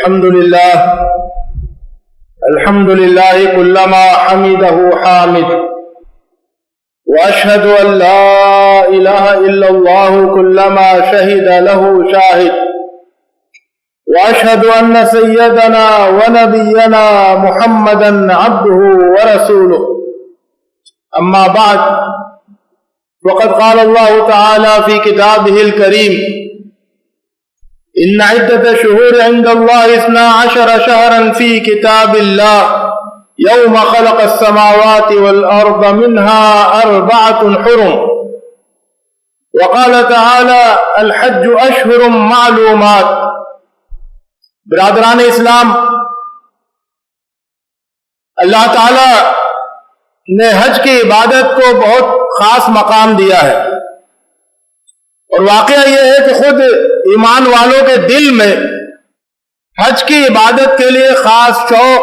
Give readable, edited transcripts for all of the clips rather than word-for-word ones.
الحمد لله كلما حمده حامد وأشهد أن لا إله إلا الله كلما شهد له شاهد وأشهد أن سيدنا ونبينا محمدا عبده ورسوله أما بعد وقد قال الله تعالى في كتابه الكريم إن عدة شهور عند الله 12 شهرا في كتاب الله يوم خلق السماوات والأرض منها 4 حرم وقال تعالى الحج أشهر معلومات. برادران اسلام، اللہ تعالی نے حج کی عبادت کو بہت خاص مقام دیا ہے، اور واقعہ یہ ہے کہ خود ایمان والوں کے دل میں حج کی عبادت کے لیے خاص شوق،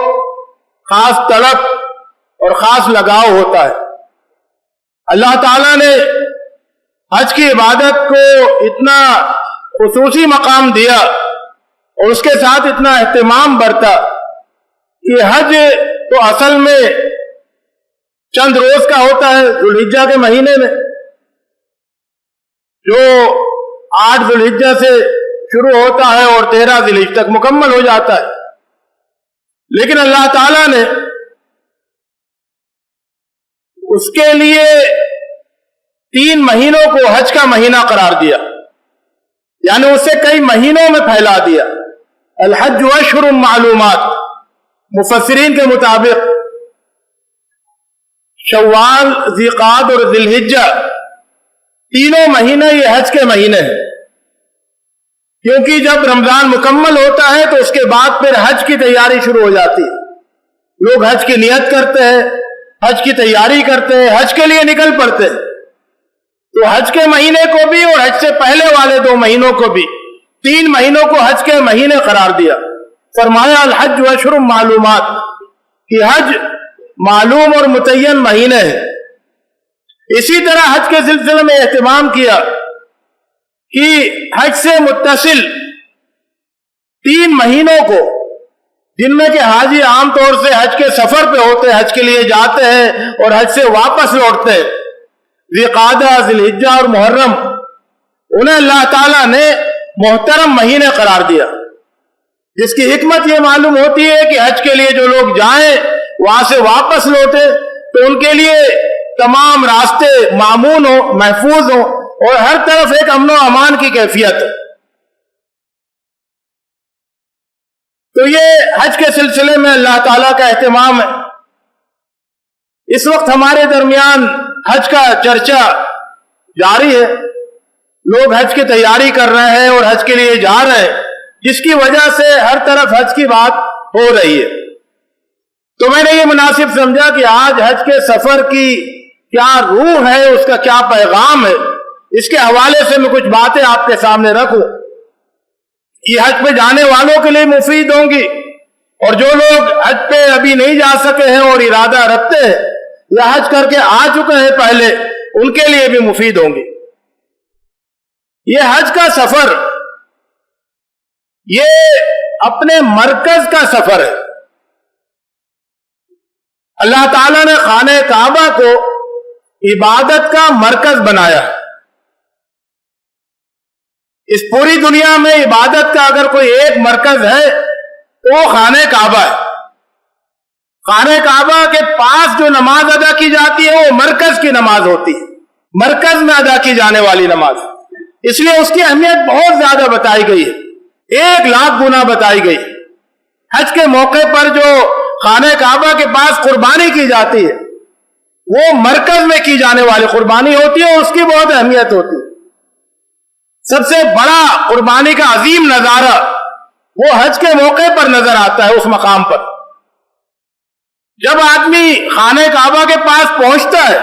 خاص طلب اور خاص لگاؤ ہوتا ہے. اللہ تعالیٰ نے حج کی عبادت کو اتنا خصوصی مقام دیا اور اس کے ساتھ اتنا اہتمام برتا کہ حج تو اصل میں چند روز کا ہوتا ہے ذوالحجہ کے مہینے میں، جو 8 ذوالحجہ سے شروع ہوتا ہے اور 13 ذوالحجہ تک مکمل ہو جاتا ہے. لیکن اللہ تعالیٰ نے اس کے لیے 3 مہینوں کو حج کا مہینہ قرار دیا، یعنی اسے کئی مہینوں میں پھیلا دیا. الحج اشہر معلومات، مفسرین کے مطابق شوال، ذیقعد اور ذوالحجہ تینوں مہینے یہ حج کے مہینے ہیں، کیونکہ جب رمضان مکمل ہوتا ہے تو اس کے بعد پھر حج کی تیاری شروع ہو جاتی ہے. لوگ حج کی نیت کرتے ہیں، حج کی تیاری کرتے ہیں، حج کے لیے نکل پڑتے ہیں. تو حج کے مہینے کو بھی اور حج سے پہلے والے 2 مہینوں کو بھی 3 مہینوں کو حج کے مہینے قرار دیا. فرمایا الحج اشہر معلومات، کہ حج معلوم اور متعین مہینے ہیں. اسی طرح حج کے سلسلے میں اہتمام کیا کہ حج سے متصل 3 مہینوں کو، جن میں کہ حاجی عام طور سے حج کے سفر پہ ہوتے ہیں، حج کے لیے جاتے ہیں اور حج سے واپس لوٹتے ہیں، ذوالقعدہ، ذوالحجہ اور محرم، انہیں اللہ تعالیٰ نے محترم مہینے قرار دیا، جس کی حکمت یہ معلوم ہوتی ہے کہ حج کے لیے جو لوگ جائیں وہاں سے واپس لوٹے تو ان کے لیے تمام راستے مامون ہوں، محفوظ ہوں اور ہر طرف ایک امن و امان کی کیفیت ہو. تو یہ حج کے سلسلے میں اللہ تعالیٰ کا اہتمام ہے. اس وقت ہمارے درمیان حج کا چرچا جاری ہے، لوگ حج کی تیاری کر رہے ہیں اور حج کے لیے جا رہے ہیں، جس کی وجہ سے ہر طرف حج کی بات ہو رہی ہے. تو میں نے یہ مناسب سمجھا کہ آج حج کے سفر کی کیا روح ہے، اس کا کیا پیغام ہے، اس کے حوالے سے میں کچھ باتیں آپ کے سامنے رکھوں. یہ حج پہ جانے والوں کے لیے مفید ہوں گی، اور جو لوگ حج پہ ابھی نہیں جا سکے ہیں اور ارادہ رکھتے ہیں یا حج کر کے آ چکے ہیں پہلے، ان کے لیے بھی مفید ہوں گی. یہ حج کا سفر یہ اپنے مرکز کا سفر ہے. اللہ تعالیٰ نے خانہ کعبہ کو عبادت کا مرکز بنایا ہے. اس پوری دنیا میں عبادت کا اگر کوئی ایک مرکز ہے تو وہ خانہ کعبہ ہے. خانہ کعبہ کے پاس جو نماز ادا کی جاتی ہے وہ مرکز کی نماز ہوتی ہے، مرکز میں ادا کی جانے والی نماز. اس لیے اس کی اہمیت بہت زیادہ بتائی گئی ہے، 1,00,000 گنا بتائی گئی. حج کے موقع پر جو خانہ کعبہ کے پاس قربانی کی جاتی ہے وہ مرکز میں کی جانے والی قربانی ہوتی ہے، اور اس کی بہت اہمیت ہوتی ہے. سب سے بڑا قربانی کا عظیم نظارہ وہ حج کے موقع پر نظر آتا ہے. اس مقام پر جب آدمی خانہ کعبہ کے پاس پہنچتا ہے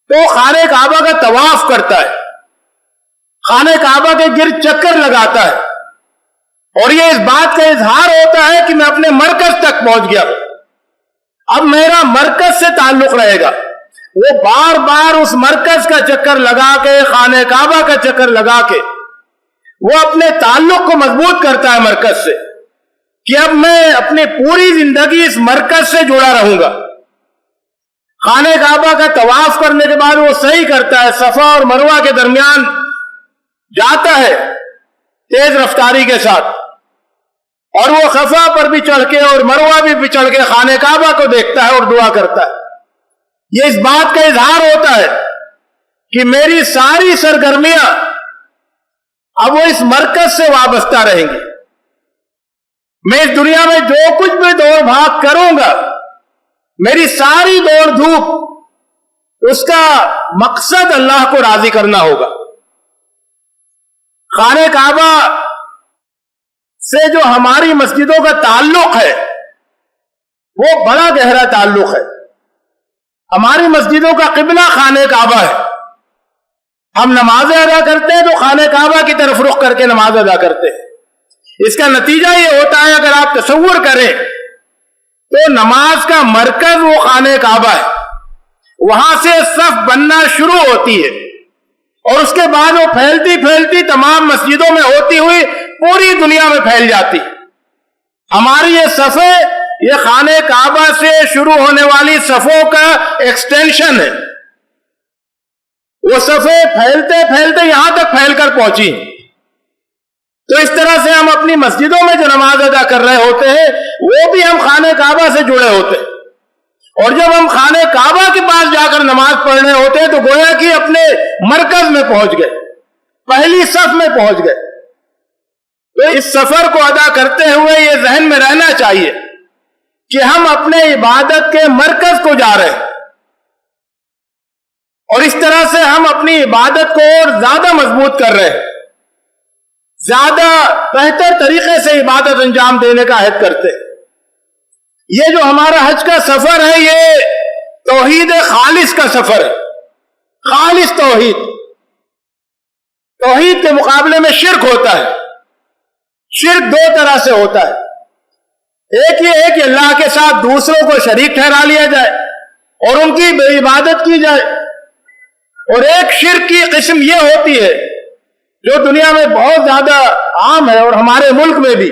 تو خانہ کعبہ کا طواف کرتا ہے، خانہ کعبہ کے گرد چکر لگاتا ہے، اور یہ اس بات کا اظہار ہوتا ہے کہ میں اپنے مرکز تک پہنچ گیا، اب میرا مرکز سے تعلق رہے گا. وہ بار بار اس مرکز کا چکر لگا کے، خانہ کعبہ کا چکر لگا کے وہ اپنے تعلق کو مضبوط کرتا ہے مرکز سے کہ اب میں اپنی پوری زندگی اس مرکز سے جڑا رہوں گا. خانہ کعبہ کا طواف کرنے کے بعد وہ صحیح کرتا ہے, صفا اور مروہ کے درمیان جاتا ہے تیز رفتاری کے ساتھ, اور وہ صفا پر بھی چڑھ کے اور مروہ بھی چڑھ کے خانہ کعبہ کو دیکھتا ہے اور دعا کرتا ہے. یہ اس بات کا اظہار ہوتا ہے کہ میری ساری سرگرمیاں اب وہ اس مرکز سے وابستہ رہیں گی. میں اس دنیا میں جو کچھ بھی دوڑ بھاگ کروں گا, میری ساری دوڑ دھوپ اس کا مقصد اللہ کو راضی کرنا ہوگا. خانہ کعبہ سے جو ہماری مسجدوں کا تعلق ہے وہ بڑا گہرا تعلق ہے. ہماری مسجدوں کا قبلہ خانہ کعبہ ہے. ہم نمازیں ادا کرتے ہیں تو خانہ کعبہ کی طرف رخ کر کے نماز ادا کرتے ہیں. اس کا نتیجہ یہ ہوتا ہے, اگر آپ تصور کریں تو نماز کا مرکز وہ خانہ کعبہ ہے. وہاں سے صف بننا شروع ہوتی ہے اور اس کے بعد وہ پھیلتی پھیلتی تمام مسجدوں میں ہوتی ہوئی پوری دنیا میں پھیل جاتی. ہماری یہ صفیں یہ خانہ کعبہ سے شروع ہونے والی صفوں کا ایکسٹینشن ہے. وہ صفیں پھیلتے پھیلتے یہاں تک پھیل کر پہنچی. تو اس طرح سے ہم اپنی مسجدوں میں جو نماز ادا کر رہے ہوتے ہیں وہ بھی ہم خانہ کعبہ سے جڑے ہوتے ہیں. اور جب ہم خانہ کعبہ کے پاس جا کر نماز پڑھ رہے ہوتے ہیں تو گویا کہ اپنے مرکز میں پہنچ گئے, پہلی صف میں پہنچ گئے. تو اس سفر کو ادا کرتے ہوئے یہ ذہن میں رہنا چاہیے کہ ہم اپنے عبادت کے مرکز کو جا رہے ہیں, اور اس طرح سے ہم اپنی عبادت کو اور زیادہ مضبوط کر رہے ہیں, زیادہ بہتر طریقے سے عبادت انجام دینے کا عہد کرتے ہیں. یہ جو ہمارا حج کا سفر ہے یہ توحید خالص کا سفر ہے. خالص توحید. توحید کے مقابلے میں شرک ہوتا ہے. شرک دو طرح سے ہوتا ہے. ایک یہ ہے کہ اللہ کے ساتھ دوسروں کو شریک ٹھہرا لیا جائے اور ان کی عبادت کی جائے, اور ایک شرک کی قسم یہ ہوتی ہے جو دنیا میں بہت زیادہ عام ہے اور ہمارے ملک میں بھی,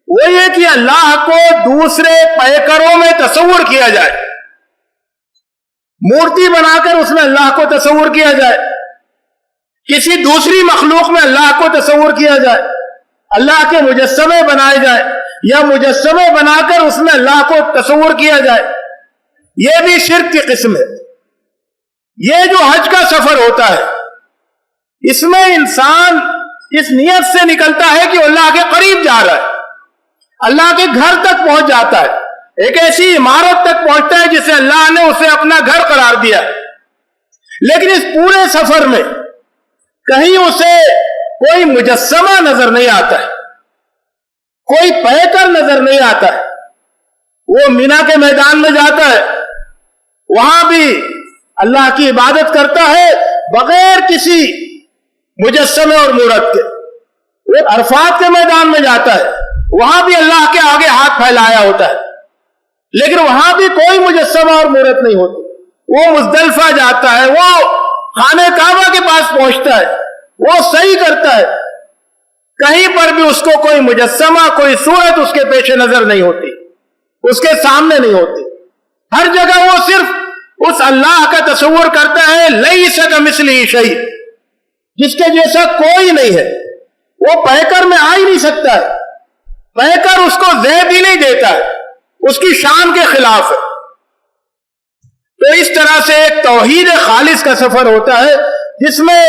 وہ یہ کہ اللہ کو دوسرے پیکروں میں تصور کیا جائے. مورتی بنا کر اس میں اللہ کو تصور کیا جائے, کسی دوسری مخلوق میں اللہ کو تصور کیا جائے, اللہ کے مجسمے بنائے جائے یا مجسمے بنا کر اس میں اللہ کو تصور کیا جائے. یہ بھی شرک کی قسم ہے. یہ جو حج کا سفر ہوتا ہے اس میں انسان اس نیت سے نکلتا ہے کہ اللہ کے قریب جا رہا ہے, اللہ کے گھر تک پہنچ جاتا ہے, ایک ایسی عمارت تک پہنچتا ہے جسے اللہ نے اسے اپنا گھر قرار دیا. لیکن اس پورے سفر میں کہیں اسے کوئی مجسمہ نظر نہیں آتا ہے, کوئی پیکر نظر نہیں آتا ہے. وہ مینا کے میدان میں جاتا ہے, وہاں بھی اللہ کی عبادت کرتا ہے بغیر کسی مجسمے اور مورت کے. وہ عرفات کے میدان میں جاتا ہے, وہاں بھی اللہ کے آگے ہاتھ پھیلایا ہوتا ہے, لیکن وہاں بھی کوئی مجسمہ اور مورت نہیں ہوتی. وہ مزدلفہ جاتا ہے, وہ خانہ کعبہ کے پاس پہنچتا ہے, وہ صحیح کرتا ہے, کہیں پر بھی اس کو کوئی مجسمہ کوئی صورت اس کے پیش نظر نہیں ہوتی, اس کے سامنے نہیں ہوتی. ہر جگہ وہ صرف اس اللہ کا تصور کرتا ہے لیس کمثلہ شیء, جس کے جیسا کوئی نہیں ہے. وہ پیکر میں آ ہی نہیں سکتا ہے, پیکر اس کو زیب ہی نہیں دیتا ہے, اس کی شان کے خلاف ہے. تو اس طرح سے ایک توحید خالص کا سفر ہوتا ہے جس میں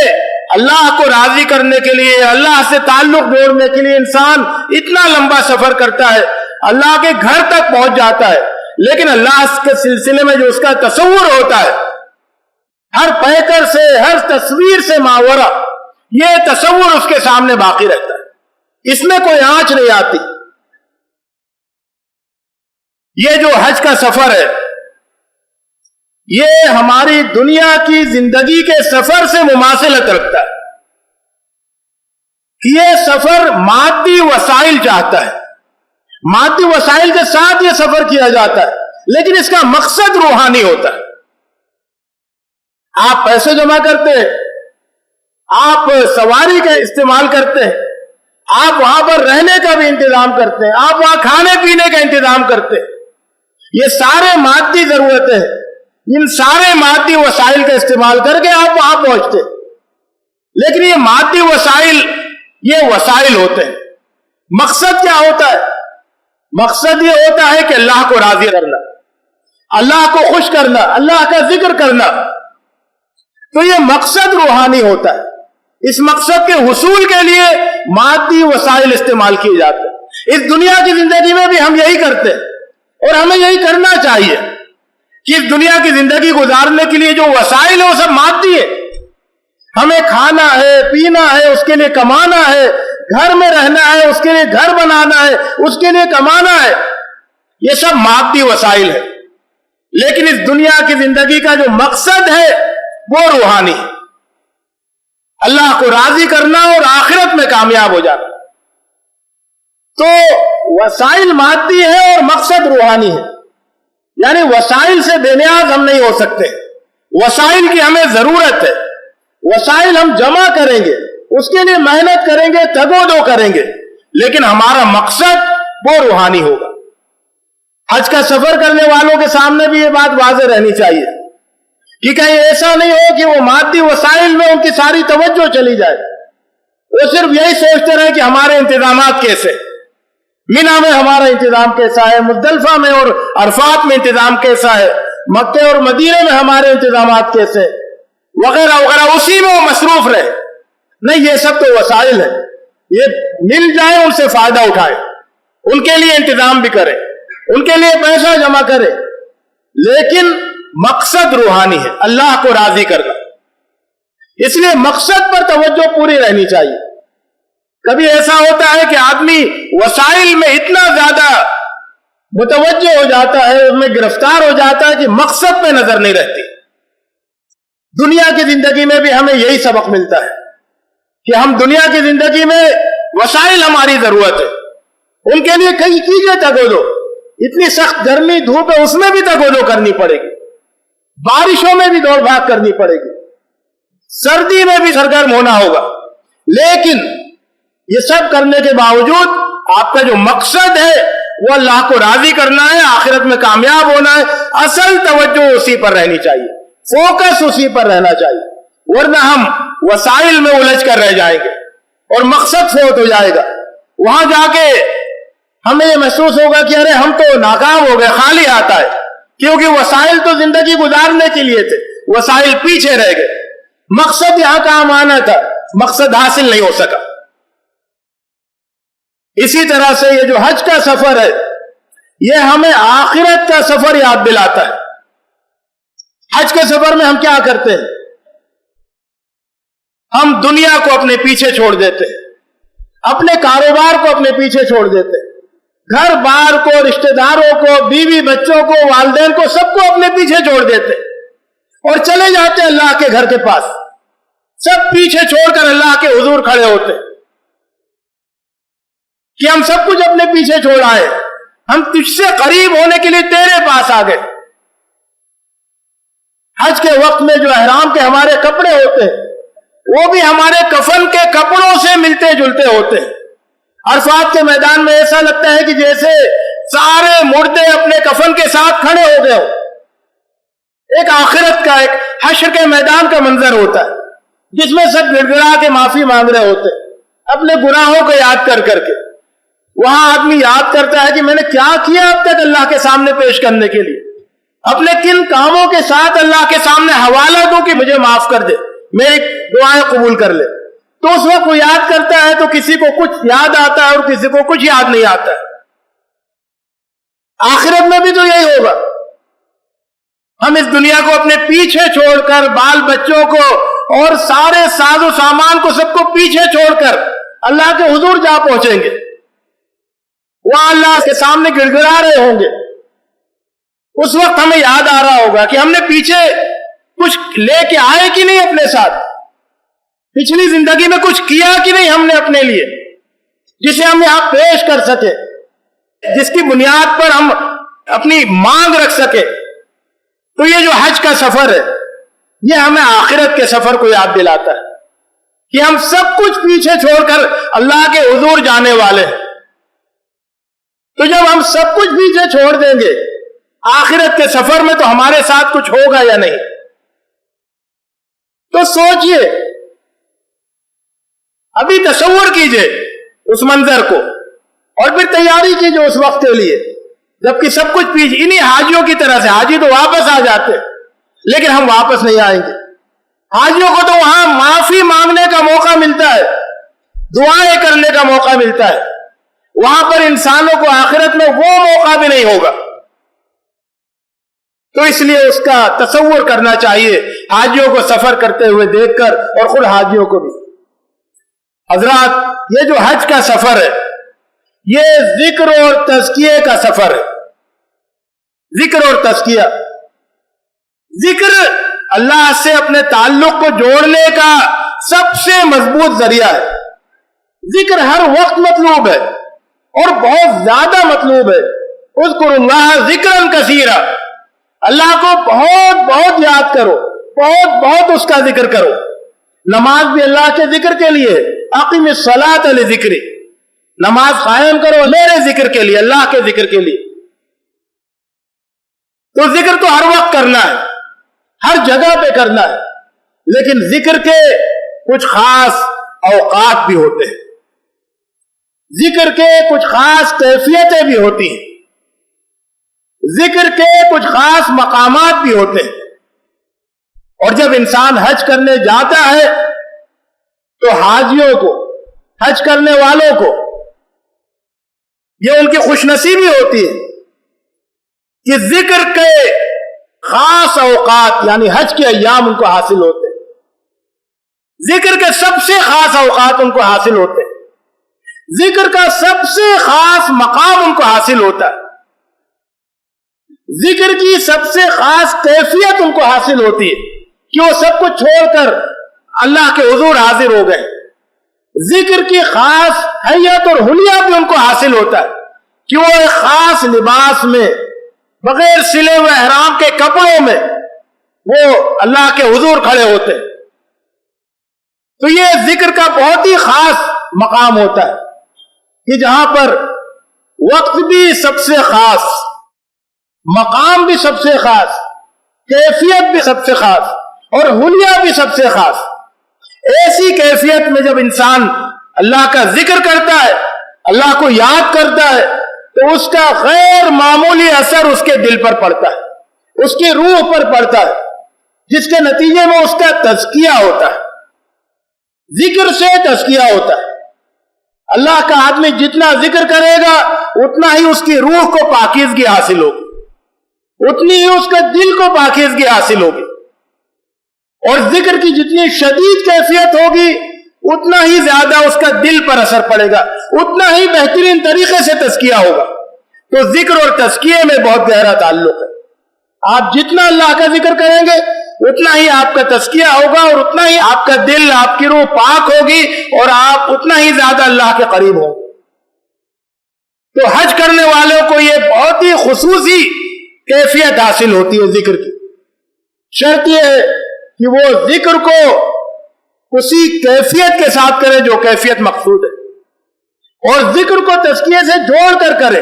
اللہ کو راضی کرنے کے لیے, اللہ سے تعلق جوڑنے کے لیے انسان اتنا لمبا سفر کرتا ہے, اللہ کے گھر تک پہنچ جاتا ہے, لیکن اللہ کے سلسلے میں جو اس کا تصور ہوتا ہے ہر پیکر سے ہر تصویر سے ماورا, یہ تصور اس کے سامنے باقی رہتا ہے, اس میں کوئی آنچ نہیں آتی. یہ جو حج کا سفر ہے یہ ہماری دنیا کی زندگی کے سفر سے مماثلت رکھتا ہے. یہ سفر مادی وسائل چاہتا ہے, مادی وسائل کے ساتھ یہ سفر کیا جاتا ہے, لیکن اس کا مقصد روحانی ہوتا ہے. آپ پیسے جمع کرتے ہیں, آپ سواری کا استعمال کرتے ہیں, آپ وہاں پر رہنے کا بھی انتظام کرتے ہیں, آپ وہاں کھانے پینے کا انتظام کرتے ہیں. یہ سارے مادی ضرورتیں ہیں, ان سارے مادی وسائل کا استعمال کر کے آپ وہاں پہنچتے. لیکن یہ مادی وسائل یہ وسائل ہوتے ہیں. مقصد کیا ہوتا ہے؟ مقصد یہ ہوتا ہے کہ اللہ کو راضی کرنا, اللہ کو خوش کرنا, اللہ کا ذکر کرنا. تو یہ مقصد روحانی ہوتا ہے. اس مقصد کے حصول کے لیے مادی وسائل استعمال کیے جاتے ہیں. اس دنیا کی زندگی میں بھی ہم یہی کرتے ہیں, اور ہمیں یہی کرنا چاہیے کہ اس دنیا کی زندگی گزارنے کے لیے جو وسائل ہیں وہ سب مادی ہے. ہمیں کھانا ہے, پینا ہے, اس کے لیے کمانا ہے, گھر میں رہنا ہے, اس کے لیے گھر بنانا ہے, اس کے لیے کمانا ہے. یہ سب مادی وسائل ہے. لیکن اس دنیا کی زندگی کا جو مقصد ہے وہ روحانی ہے, اللہ کو راضی کرنا اور آخرت میں کامیاب ہو جانا. تو وسائل مادی ہے اور مقصد روحانی ہے. یعنی وسائل سے بے نیاز ہم نہیں ہو سکتے, وسائل کی ہمیں ضرورت ہے. وسائل ہم جمع کریں گے, اس کے لیے محنت کریں گے, تگ و دو کریں گے, لیکن ہمارا مقصد وہ روحانی ہوگا. حج کا سفر کرنے والوں کے سامنے بھی یہ بات واضح رہنی چاہیے کہ کہیں ایسا نہیں ہو کہ وہ مادی وسائل میں ان کی ساری توجہ چلی جائے. وہ صرف یہی سوچتے رہے کہ ہمارے انتظامات کیسے, مینا میں ہمارا انتظام کیسا ہے, مزدلفہ میں اور عرفات میں انتظام کیسا ہے, مکے اور مدینے میں ہمارے انتظامات کیسے, وغیرہ وغیرہ, اسی میں وہ مصروف رہے. نہیں, یہ سب تو وسائل ہیں, یہ مل جائے ان سے فائدہ اٹھائے, ان کے لیے انتظام بھی کرے, ان کے لیے پیسہ جمع کرے, لیکن مقصد روحانی ہے, اللہ کو راضی کرنا. اس لیے مقصد پر توجہ پوری رہنی چاہیے. کبھی ایسا ہوتا ہے کہ آدمی وسائل میں اتنا زیادہ متوجہ ہو جاتا ہے, اس میں گرفتار ہو جاتا ہے کہ مقصد پہ نظر نہیں رہتی. دنیا کی زندگی میں بھی ہمیں یہی سبق ملتا ہے کہ ہم دنیا کی زندگی میں وسائل ہماری ضرورت ہے, ان کے لیے کئی چیزیں تگ و دو. اتنی سخت گرمی دھوپ ہے, اس میں بھی تگ و دو کرنی پڑے گی, بارشوں میں بھی دوڑ بھاگ کرنی پڑے گی, سردی میں بھی سرگرم ہونا ہوگا. لیکن یہ سب کرنے کے باوجود آپ کا جو مقصد ہے وہ اللہ کو راضی کرنا ہے, آخرت میں کامیاب ہونا ہے. اصل توجہ اسی پر رہنی چاہیے, فوکس اسی پر رہنا چاہیے, ورنہ ہم وسائل میں الجھ کر رہ جائیں گے اور مقصد فوت ہو جائے گا. وہاں جا کے ہمیں یہ محسوس ہوگا کہ ارے ہم تو ناکام ہو گئے, خالی آتا ہے, کیونکہ وسائل تو زندگی گزارنے کے لیے تھے, وسائل پیچھے رہ گئے. مقصد یہاں کام آنا تھا, مقصد حاصل نہیں ہو سکا. اسی طرح سے یہ جو حج کا سفر ہے یہ ہمیں آخرت کا سفر یاد دلاتا ہے. حج کے سفر میں ہم کیا کرتے ہیں؟ ہم دنیا کو اپنے پیچھے چھوڑ دیتے ہیں, اپنے کاروبار کو اپنے پیچھے چھوڑ دیتے ہیں, گھر بار کو, رشتہ داروں کو, بیوی بچوں کو, والدین کو, سب کو اپنے پیچھے چھوڑ دیتے اور چلے جاتے اللہ کے گھر کے پاس. سب پیچھے چھوڑ کر اللہ کے حضور کھڑے ہوتے کہ ہم سب کچھ اپنے پیچھے چھوڑ آئے, ہم تجھ سے قریب ہونے کے لیے تیرے پاس آ گئے. حج کے وقت میں جو احرام کے ہمارے کپڑے ہوتے ہیں وہ بھی ہمارے کفن کے کپڑوں سے ملتے جلتے ہوتے ہیں. عرفات کے میدان میں ایسا لگتا ہے کہ جیسے سارے مردے اپنے کفن کے ساتھ کھڑے ہو گئے ہو. ایک آخرت کا, ایک حشر کے میدان کا منظر ہوتا ہے جس میں سب گڑ گڑا کے معافی مانگ رہے ہوتے ہیں اپنے گناہوں کو یاد کر کر کے. وہاں آدمی یاد کرتا ہے کہ میں نے کیا کیا اب تک اللہ کے سامنے پیش کرنے کے لیے, اپنے کن کاموں کے ساتھ اللہ کے سامنے حوالہ دوں کہ مجھے معاف کر دے, میری دعائیں قبول کر لے. تو اس وقت وہ یاد کرتا ہے تو کسی کو کچھ یاد آتا ہے اور کسی کو کچھ یاد نہیں آتا ہے. آخرت میں بھی تو یہی ہوگا. ہم اس دنیا کو اپنے پیچھے چھوڑ کر, بال بچوں کو اور سارے ساز و سامان کو سب کو پیچھے چھوڑ کر اللہ کے حضور جا پہنچیں گے. وہاں اللہ کے سامنے گڑ گڑا رہے ہوں گے. اس وقت ہمیں یاد آ رہا ہوگا کہ ہم نے پیچھے کچھ لے کے آئے کہ نہیں اپنے ساتھ, پچھلی زندگی میں کچھ کیا کہ نہیں ہم نے اپنے لیے, جسے ہم یہاں پیش کر سکے, جس کی بنیاد پر ہم اپنی مانگ رکھ سکے. تو یہ جو حج کا سفر ہے یہ ہمیں آخرت کے سفر کو یاد دلاتا ہے کہ ہم سب کچھ پیچھے چھوڑ کر اللہ کے حضور جانے والے ہیں. تو جب ہم سب کچھ پیچھے چھوڑ دیں گے آخرت کے سفر میں تو ہمارے ساتھ کچھ ہوگا یا نہیں؟ تو سوچئے، ابھی تصور کیجئے اس منظر کو، اور پھر تیاری کیجئے اس وقت کے لیے جبکہ سب کچھ پیچھے. انہی حاجیوں کی طرح سے حاجی تو واپس آ جاتے لیکن ہم واپس نہیں آئیں گے. حاجیوں کو تو وہاں معافی مانگنے کا موقع ملتا ہے، دعائیں کرنے کا موقع ملتا ہے، وہاں پر انسانوں کو آخرت میں وہ موقع بھی نہیں ہوگا. تو اس لیے اس کا تصور کرنا چاہیے حاجیوں کو سفر کرتے ہوئے دیکھ کر، اور خود حاجیوں کو بھی. حضرات، یہ جو حج کا سفر ہے یہ ذکر اور تزکیے کا سفر ہے. ذکر اور تزکیہ. ذکر اللہ سے اپنے تعلق کو جوڑنے کا سب سے مضبوط ذریعہ ہے. ذکر ہر وقت مطلوب ہے اور بہت زیادہ مطلوب ہے. اذکروا اللہ ذکرا کثیرا. اللہ کو بہت بہت یاد کرو، بہت بہت اس کا ذکر کرو. نماز بھی اللہ کے ذکر کے لیے. اقیم الصلاۃ لذکری. نماز قائم کرو میرے ذکر کے لیے، اللہ کے ذکر کے لیے. تو ذکر تو ہر وقت کرنا ہے، ہر جگہ پہ کرنا ہے، لیکن ذکر کے کچھ خاص اوقات بھی ہوتے ہیں، ذکر کے کچھ خاص کیفیتیں بھی ہوتی ہیں، ذکر کے کچھ خاص مقامات بھی ہوتے ہیں. اور جب انسان حج کرنے جاتا ہے تو حاجیوں کو، حج کرنے والوں کو یہ ان کی خوش نصیبی ہوتی ہے کہ ذکر کے خاص اوقات یعنی حج کے ایام ان کو حاصل ہوتے ہیں. ذکر کے سب سے خاص اوقات ان کو حاصل ہوتے ہیں. ذکر کا سب سے خاص مقام ان کو حاصل ہوتا ہے. ذکر کی سب سے خاص کیفیت ان کو حاصل ہوتی ہے کہ وہ سب کچھ چھوڑ کر اللہ کے حضور حاضر ہو گئے. ذکر کی خاص حیت اور حلیہ بھی ان کو حاصل ہوتا ہے کہ وہ ایک خاص لباس میں بغیر سلے ہوئے احرام کے کپڑوں میں وہ اللہ کے حضور کھڑے ہوتے ہیں. تو یہ ذکر کا بہت ہی خاص مقام ہوتا ہے کہ جہاں پر وقت بھی سب سے خاص، مقام بھی سب سے خاص، کیفیت بھی سب سے خاص اور حلیہ بھی سب سے خاص. ایسی کیفیت میں جب انسان اللہ کا ذکر کرتا ہے، اللہ کو یاد کرتا ہے، تو اس کا غیر معمولی اثر اس کے دل پر پڑتا ہے، اس کی روح پر پڑتا ہے، جس کے نتیجے میں اس کا تزکیہ ہوتا ہے. ذکر سے تزکیہ ہوتا ہے. اللہ کا آدمی جتنا ذکر کرے گا اتنا ہی اس کی روح کو پاکیزگی حاصل ہوگی، اتنی ہی اس کے دل کو پاکیزگی حاصل ہوگی. اور ذکر کی جتنی شدید کیفیت ہوگی اتنا ہی زیادہ اس کا دل پر اثر پڑے گا، اتنا ہی بہترین طریقے سے تزکیہ ہوگا. تو ذکر اور تزکیے میں بہت گہرا تعلق ہے. آپ جتنا اللہ کا ذکر کریں گے اتنا ہی آپ کا تزکیہ ہوگا، اور اتنا ہی آپ کا دل، آپ کی روح پاک ہوگی، اور آپ اتنا ہی زیادہ اللہ کے قریب ہوں گے. تو حج کرنے والوں کو یہ بہت ہی خصوصی کیفیت حاصل ہوتی ہے ذکر کی. شرط یہ ہے کہ وہ ذکر کو اسی کیفیت کے ساتھ کرے جو کیفیت مقصود ہے، اور ذکر کو تزکیے سے جوڑ کر کرے.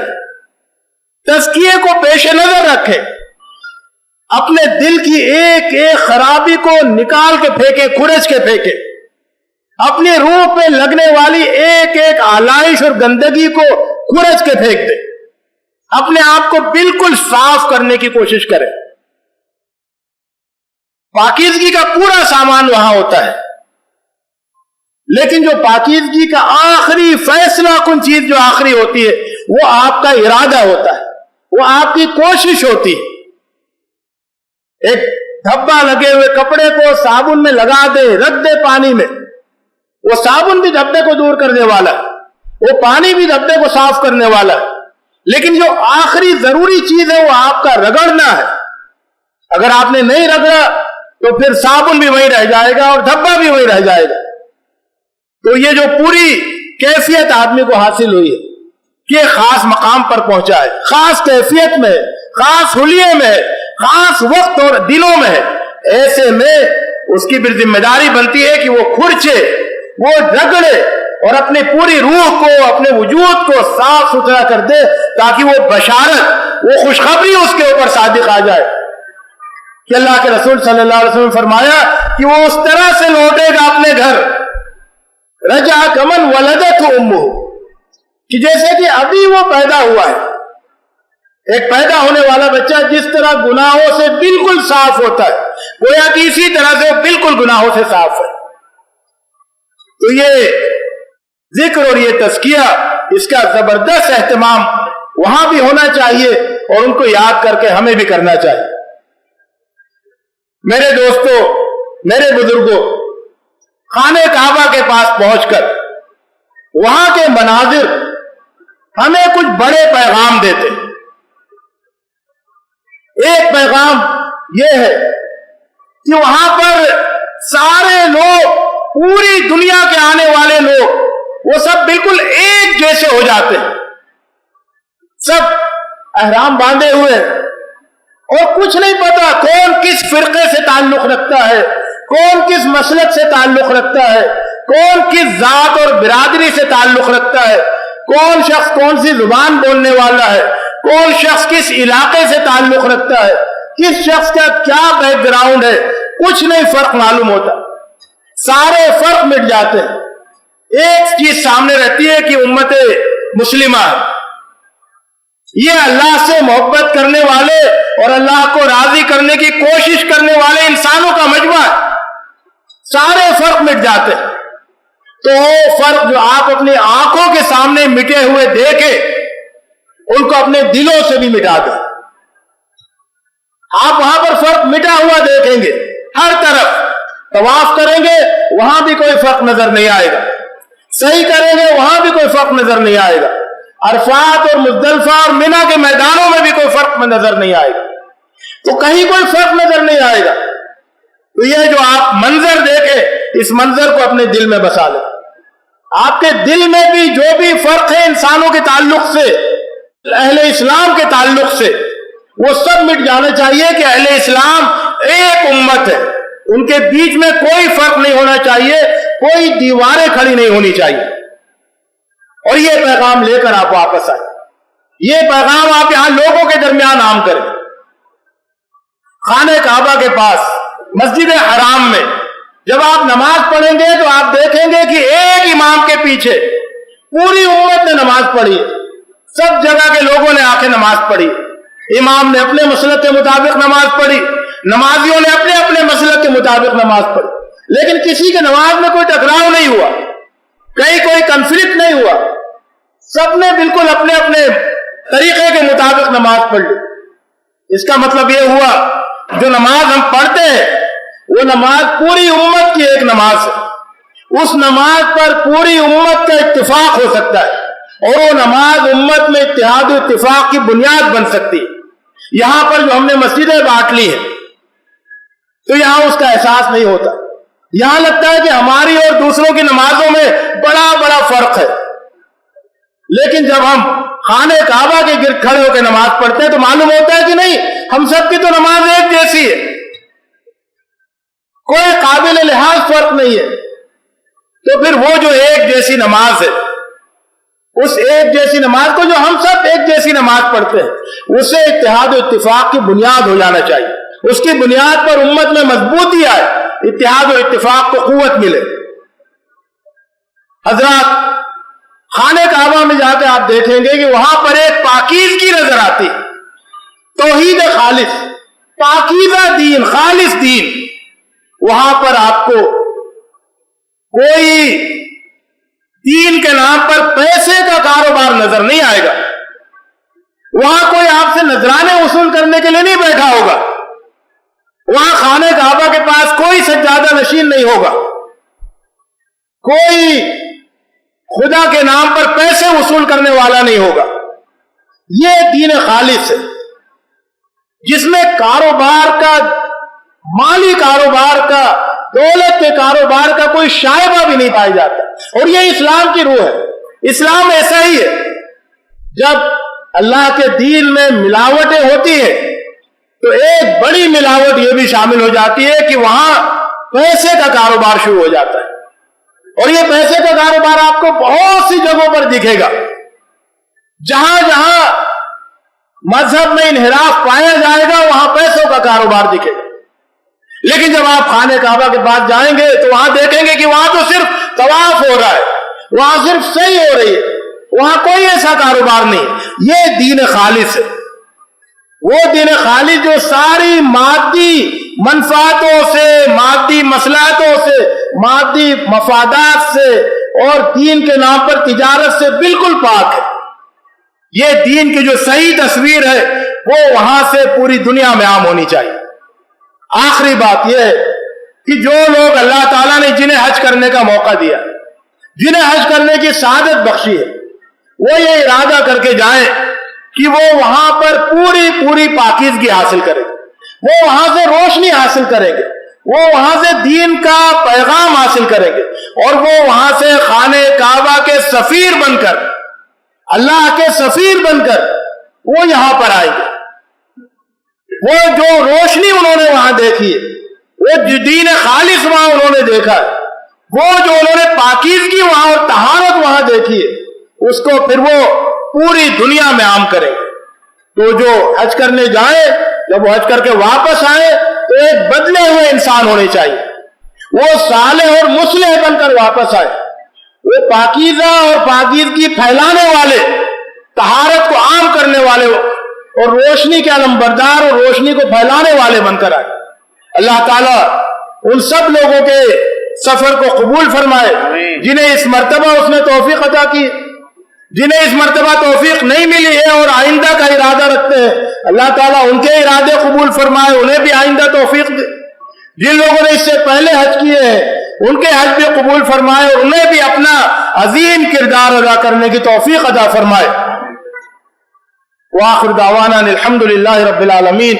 تزکیے کو پیش نظر رکھے، اپنے دل کی ایک ایک خرابی کو نکال کے پھینکے، کھرچ کے پھینکے، اپنی روح پہ لگنے والی ایک ایک آلائش اور گندگی کو کھرچ کے پھینک دے، اپنے آپ کو بالکل صاف کرنے کی کوشش کرے. پاکیزگی کا پورا سامان وہاں ہوتا ہے، لیکن جو پاکیزگی کا آخری فیصلہ کن چیز جو آخری ہوتی ہے وہ آپ کا ارادہ ہوتا ہے، وہ آپ کی کوشش ہوتی ہے. ایک دھبا لگے ہوئے کپڑے کو صابن میں لگا دے، رکھ دے پانی میں، وہ صابن بھی دھبے کو دور کرنے والا ہے، وہ پانی بھی دھبے کو صاف کرنے والا ہے، لیکن جو آخری ضروری چیز ہے وہ آپ کا رگڑنا ہے. اگر آپ نے نہیں رگڑا تو پھر صابن بھی وہیں رہ جائے گا اور دھبا بھی وہیں رہ جائے گا. تو یہ جو پوری کیفیت آدمی کو حاصل ہوئی ہے کہ خاص مقام پر پہنچا ہے، خاص کیفیت میں، خاص حلیے میں، خاص وقت اور دنوں میں، ایسے میں اس کی بھی ذمہ داری بنتی ہے کہ وہ کھرچے وہ رگڑے اور اپنی پوری روح کو, اپنے وجود کو صاف ستھرا کر دے, تاکہ وہ بشارت, وہ خوشخبری اس کے اوپر صادق آ جائے کہ اللہ کے رسول صلی اللہ علیہ وسلم فرمایا کہ وہ اس طرح سے لوٹے گا اپنے گھر, رجع کمن ولدت امہ, کہ جیسے کہ ابھی وہ پیدا ہوا ہے. ایک پیدا ہونے والا بچہ جس طرح گناہوں سے بالکل صاف ہوتا ہے, گویا کہ اسی طرح سے وہ بالکل گناہوں سے صاف ہے. تو یہ ذکر اور یہ تزکیہ, اس کا زبردست اہتمام وہاں بھی ہونا چاہیے اور ان کو یاد کر کے ہمیں بھی کرنا چاہیے. میرے دوستو, میرے بزرگوں, خانہ کعبہ کے پاس پہنچ کر وہاں کے مناظر ہمیں کچھ بڑے پیغام دیتے. ایک پیغام یہ ہے کہ وہاں پر سارے لوگ, پوری دنیا کے آنے والے لوگ, وہ سب بالکل ایک جیسے ہو جاتے ہیں, سب احرام باندھے ہوئے اور کچھ نہیں پتا کون کس فرقے سے تعلق رکھتا ہے, کون کس مسلک سے تعلق رکھتا ہے, کون کس ذات اور برادری سے تعلق رکھتا ہے, کون شخص کون سی زبان بولنے والا ہے, کون شخص کس علاقے سے تعلق رکھتا ہے, کس شخص کا کیا بیک گراؤنڈ ہے, کچھ نہیں فرق معلوم ہوتا. سارے فرق مٹ جاتے ہیں. ایک چیز سامنے رہتی ہے کہ امت مسلمہ یہ اللہ سے محبت کرنے والے اور اللہ کو راضی کرنے کی کوشش کرنے والے انسانوں کا مجموعہ ہے. سارے فرق مٹ جاتے ہیں. تو وہ فرق جو آپ اپنی آنکھوں کے سامنے مٹے ہوئے دیکھیں, ان کو اپنے دلوں سے بھی مٹا دیں. آپ وہاں پر فرق مٹا ہوا دیکھیں گے, ہر طرف طواف کریں گے وہاں بھی کوئی فرق نظر نہیں آئے گا, صحیح کریں گے وہاں بھی کوئی فرق نظر نہیں آئے گا, عرفات اور مزدلفہ اور منی کے میدانوں میں بھی کوئی فرق نظر نہیں آئے گا. تو کہیں کوئی فرق نظر نہیں آئے گا. تو یہ جو آپ منظر دیکھیں, اس منظر کو اپنے دل میں بسا لیں. آپ کے دل میں بھی جو بھی فرق ہے انسانوں کے تعلق سے, اہل اسلام کے تعلق سے, وہ سب مٹ جانا چاہیے کہ اہل اسلام ایک امت ہے. ان کے بیچ میں کوئی فرق نہیں ہونا چاہیے, کوئی دیواریں کھڑی نہیں ہونی چاہیے. اور یہ پیغام لے کر آپ واپس آئے. یہ پیغام آپ یہاں لوگوں کے درمیان عام کریں. خانہ کعبہ کے پاس مسجد حرام میں جب آپ نماز پڑھیں گے تو آپ دیکھیں گے کہ ایک امام کے پیچھے پوری امت نے نماز پڑھی ہے. سب جگہ کے لوگوں نے آ کے نماز پڑھی. امام نے اپنے مسلک کے مطابق نماز پڑھی, نمازیوں نے اپنے اپنے مسلک کے مطابق نماز پڑھی, لیکن کسی کے نماز میں کوئی ٹکراؤ نہیں ہوا, کہیں کوئی کنفلکٹ نہیں ہوا. سب نے بالکل اپنے اپنے طریقے کے مطابق نماز پڑھ لی. اس کا مطلب یہ ہوا جو نماز ہم پڑھتے ہیں وہ نماز پوری امت کی ایک نماز ہے. اس نماز پر پوری امت کا اتفاق ہو سکتا ہے اور وہ نماز امت میں اتحاد و اتفاق کی بنیاد بن سکتی ہے. یہاں پر جو ہم نے مسجدیں بانٹ لی ہیں تو یہاں اس کا احساس نہیں ہوتا. یہاں لگتا ہے کہ ہماری اور دوسروں کی نمازوں میں بڑا بڑا فرق ہے. لیکن جب ہم خانہ کعبہ کے گرد کھڑے ہو کے نماز پڑھتے ہیں تو معلوم ہوتا ہے کہ نہیں, ہم سب کی تو نماز ایک جیسی ہے, کوئی قابل لحاظ فرق نہیں ہے. تو پھر وہ جو ایک جیسی نماز ہے, اس ایک جیسی نماز کو جو ہم سب ایک جیسی نماز پڑھتے ہیں, اسے اتحاد و اتفاق کی بنیاد ہو جانا چاہیے. اس کی بنیاد پر امت میں مضبوطی آئے, اتحاد و اتفاق کو قوت ملے. حضرات, خانہ کعبہ میں جا کے آپ دیکھیں گے کہ وہاں پر ایک پاکیزگی نظر آتی ہے, توحید خالص, پاکیزہ دین, خالص دین. وہاں پر آپ کو کوئی دین کے نام پر پیسے کا کاروبار نظر نہیں آئے گا. وہاں کوئی آپ سے نذرانے وصول کرنے کے لیے نہیں بیٹھا ہوگا. وہاں خانہ کعبہ کے پاس کوئی سجادہ نشین نہیں ہوگا, کوئی خدا کے نام پر پیسے وصول کرنے والا نہیں ہوگا. یہ دین خالص ہے جس میں کاروبار کا, مالی کاروبار کا, دولت کے کاروبار کا کوئی شائبہ بھی نہیں پایا جاتا. اور یہ اسلام کی روح ہے. اسلام ایسا ہی ہے. جب اللہ کے دین میں ملاوٹیں ہوتی ہیں تو ایک بڑی ملاوٹ یہ بھی شامل ہو جاتی ہے کہ وہاں پیسے کا کاروبار شروع ہو جاتا ہے. اور یہ پیسے کا کاروبار آپ کو بہت سی جگہوں پر دکھے گا، جہاں جہاں مذہب میں انحراف پایا جائے گا وہاں پیسوں کا کاروبار دکھے گا۔ لیکن جب آپ خانہ کعبہ کے پاس جائیں گے تو وہاں دیکھیں گے کہ وہاں تو صرف طواف ہو رہا ہے، وہاں صرف صحیح ہو رہی ہے، وہاں کوئی ایسا کاروبار نہیں۔ یہ دین خالص ہے، وہ دین خالص جو ساری مادی منفعتوں سے، مادی مصلحتوں سے، مادی مفادات سے اور دین کے نام پر تجارت سے بالکل پاک ہے۔ یہ دین کی جو صحیح تصویر ہے وہ وہاں سے پوری دنیا میں عام ہونی چاہیے۔ آخری بات یہ ہے کہ جو لوگ اللہ تعالیٰ نے جنہیں حج کرنے کا موقع دیا، جنہیں حج کرنے کی سعادت بخشی ہے، وہ یہ ارادہ کر کے جائیں کہ وہ وہاں پر پوری پاکیزگی حاصل کریں گے، وہ وہاں سے روشنی حاصل کریں گے، وہ وہاں سے دین کا پیغام حاصل کریں گے، اور وہ وہاں سے خانہ کعبہ کے سفیر بن کر، اللہ کے سفیر بن کر وہ یہاں پر آئیں گے۔ وہ جو روشنی انہوں نے وہاں دیکھی ہے، وہ دین خالص وہاں انہوں نے دیکھا ہے، وہ جو انہوں نے پاکیزگی وہاں اور طہارت وہاں دیکھی ہے، اس کو پھر وہ پوری دنیا میں عام کریں گے۔ تو جو حج کرنے جائیں، جب وہ حج کر کے واپس آئیں تو ایک بدلے ہوئے انسان ہونے چاہیے، وہ صالح اور مصلح بن کر واپس آئے، وہ پاکیزہ اور پاکیزگی پھیلانے والے، طہارت کو عام کرنے والے اور روشنی کے علمبردار اور روشنی کو پھیلانے والے بن کر آئے۔ اللہ تعالیٰ ان سب لوگوں کے سفر کو قبول فرمائے جنہیں اس مرتبہ اس نے توفیق عطا کی، جنہیں اس مرتبہ توفیق نہیں ملی ہے اور آئندہ کا ارادہ رکھتے ہیں، اللہ تعالیٰ ان کے ارادے قبول فرمائے، انہیں بھی آئندہ توفیق دے۔ جن لوگوں نے اس سے پہلے حج کیے ہیں ان کے حج بھی قبول فرمائے اور انہیں بھی اپنا عظیم کردار ادا کرنے کی توفیق عطا فرمائے۔ وآخر دعوانا الحمد للہ رب العالمین۔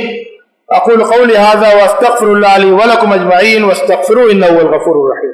اقول قولی هذا واستغفر اللہ لی ولکم اجمعین واستغفروه انه هو الغفور الرحیم۔